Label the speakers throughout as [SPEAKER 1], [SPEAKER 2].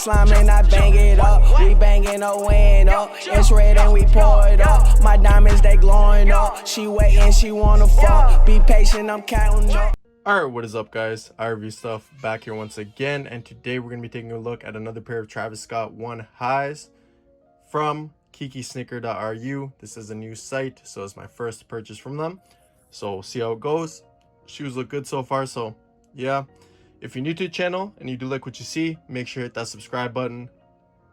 [SPEAKER 1] slime and I bang it up. We banging a window. It's red and we pour it up. My diamonds, they glowing up. She waiting, she wanna fuck. Be patient, I'm counting up.
[SPEAKER 2] Alright, what is up guys? I Review Stuff back here once again, and today we're going to be taking a look at another pair of Travis Scott 1 highs from KikiSneaker.ru. This is a new site, so it's my first purchase from them. So we'll see how it goes. Shoes look good so far, so yeah. If you're new to the channel and you do like what you see, make sure to hit that subscribe button,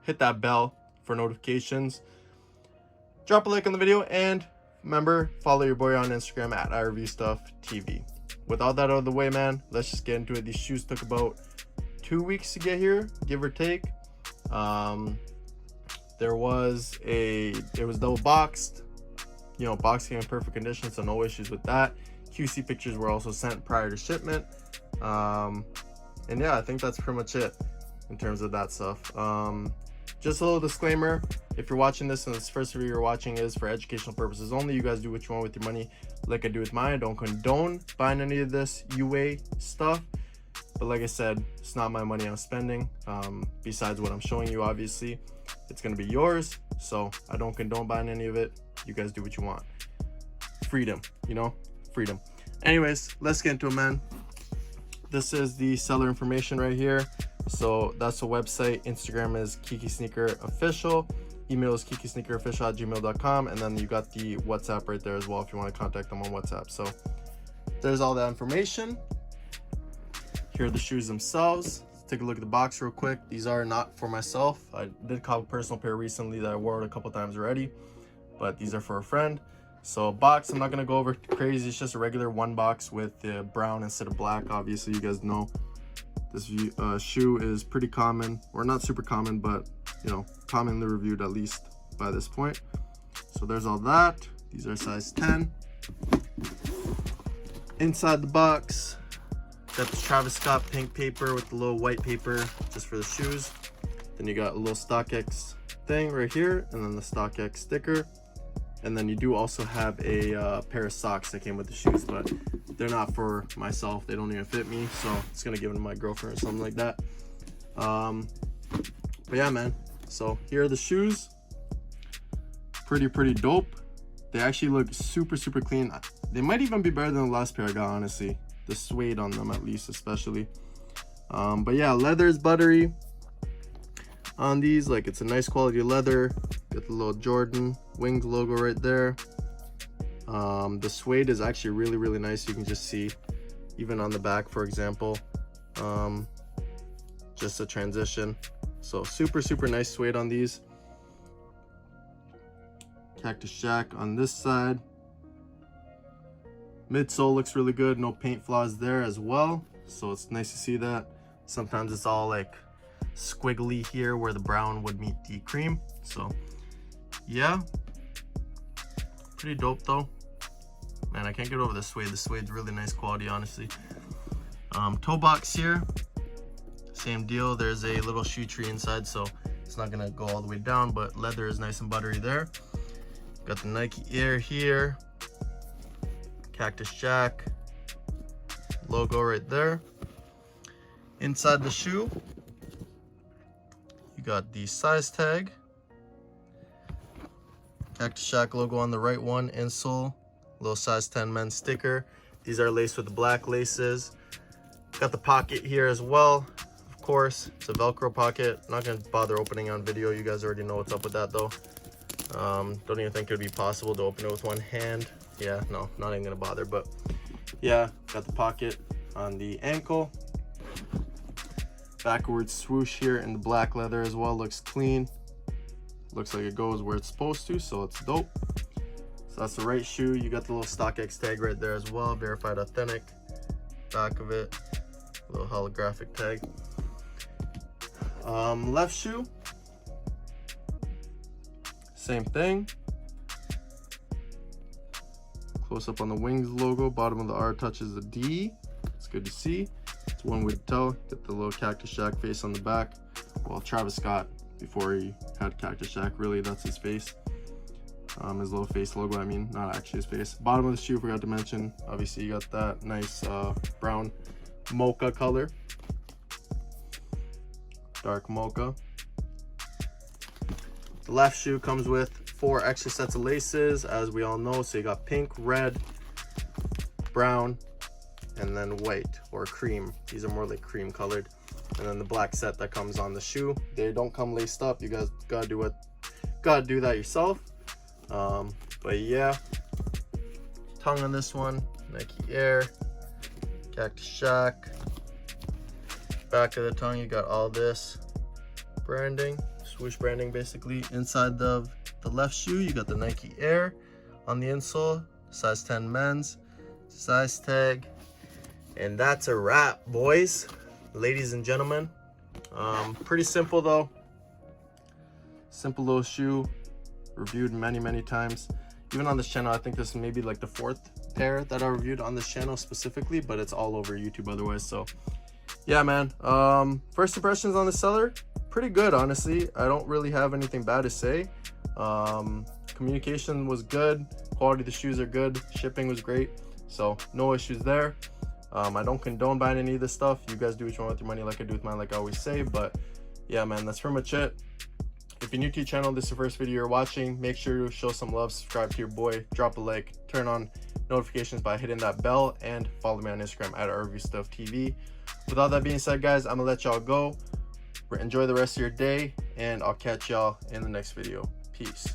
[SPEAKER 2] hit that bell for notifications, drop a like on the video, and remember, follow your boy on Instagram at iReviewStuffTV. With all that out of the way, man, let's just get into it. These shoes took about 2 weeks to get here, give or take. It was double boxed, you know, boxing in perfect condition, so no issues with that. QC pictures were also sent prior to shipment. And yeah, I think that's pretty much it in terms of that stuff. Just a little disclaimer, if you're watching this and this first video you're watching is for educational purposes only, you guys do what you want with your money like I do with mine. I don't condone buying any of this UA stuff, but like I said, it's not my money I'm spending. Besides what I'm showing you, obviously it's gonna be yours, so I don't condone buying any of it. You guys do what you want. Freedom, you know, freedom. Anyways, let's get into it, man. This is the seller information right here. So that's the website. Instagram is KikiSneaker Official. Email is kikisneakerofficial@gmail.com. And then you got the WhatsApp right there as well if you want to contact them on WhatsApp. So there's all that information. Here are the shoes themselves. Let's take a look at the box real quick. These are not for myself. I did cop a personal pair recently that I wore it a couple times already, but these are for a friend. So box, I'm not gonna go over crazy. It's just a regular one box with the brown instead of black. Obviously, you guys know this shoe is pretty common, or not super common, but you know, commonly reviewed at least by this point. So there's all that. These are size 10. Inside the box, got the Travis Scott pink paper with the little white paper just for the shoes. Then you got a little StockX thing right here, and then the StockX sticker. And then you do also have a pair of socks that came with the shoes, but they're not for myself. They don't even fit me, so it's gonna give them to my girlfriend or something like that. But yeah, man. So here are the shoes. Pretty dope. They actually look super clean. They might even be better than the last pair I got, honestly. The suede on them, at least, especially. But yeah, leather is buttery on these. Like, it's a nice quality leather. Got the little Jordan Wings logo right there. The suede is actually really nice. You can just see even on the back, for example, just a transition. So super nice suede on these. Cactus Jack on this side. Midsole looks really good. No paint flaws there as well, so it's nice to see that. Sometimes it's all like squiggly here where the brown would meet the cream. So yeah, pretty dope though, man. I can't get over the suede. The suede's really nice quality, honestly. Toe box here, same deal. There's a little shoe tree inside, so it's not gonna go all the way down, but leather is nice and buttery there. Got the Nike Air here, Cactus Jack logo right there. Inside the shoe, you got the size tag, Cactus Jack logo on the right one, insole, little size 10 men's sticker. These are laced with the black laces. Got the pocket here as well. Of course, it's a Velcro pocket. Not gonna bother opening on video. You guys already know what's up with that though. Don't even think it'd be possible to open it with one hand. Yeah, no, not even gonna bother. But yeah, got the pocket on the ankle. Backwards swoosh here in the black leather as well. Looks clean. Looks like it goes where it's supposed to, so it's dope. So that's the right shoe. You got the little StockX tag right there as well. Verified authentic. Back of it, little holographic tag. Left shoe, same thing. Close up on the Wings logo. Bottom of the R touches the D. It's good to see. It's one way to tell. Get the little Cactus Jack face on the back. Well, Travis Scott, before he had Cactus Jack, really, that's his face. His little face logo, I mean, not actually his face. Bottom of the shoe, forgot to mention, obviously you got that nice brown mocha color. dark mocha. The left shoe comes with 4 extra sets of laces, as we all know. So you got pink, red, brown, and then white or cream. These are more like cream colored. And then the black set that comes on the shoe. They don't come laced up. You guys gotta do that yourself. But yeah, tongue on this one, Nike Air, Cactus Shack. Back of the tongue, you got all this branding, swoosh branding basically. Inside the left shoe, you got the Nike Air on the insole, size 10 men's, size tag, and that's a wrap, boys, ladies and gentlemen. Pretty simple though. Simple little shoe, reviewed many times. Even on this channel, I think this is maybe like the 4th pair that I reviewed on this channel specifically, but it's all over YouTube otherwise. So yeah, man, first impressions on the seller, pretty good, honestly. I don't really have anything bad to say. Communication was good, quality of the shoes are good, shipping was great, so no issues there. I don't condone buying any of this stuff. You guys do what you want with your money, like I do with mine, like I always say. But yeah, man, that's pretty much it. If you're new to your channel, this is the first video you're watching, make sure to show some love, subscribe to your boy, drop a like, turn on notifications by hitting that bell, and follow me on Instagram at ReviewStuffTV. With all that being said, guys, I'm gonna let y'all go. Enjoy the rest of your day, and I'll catch y'all in the next video. Peace.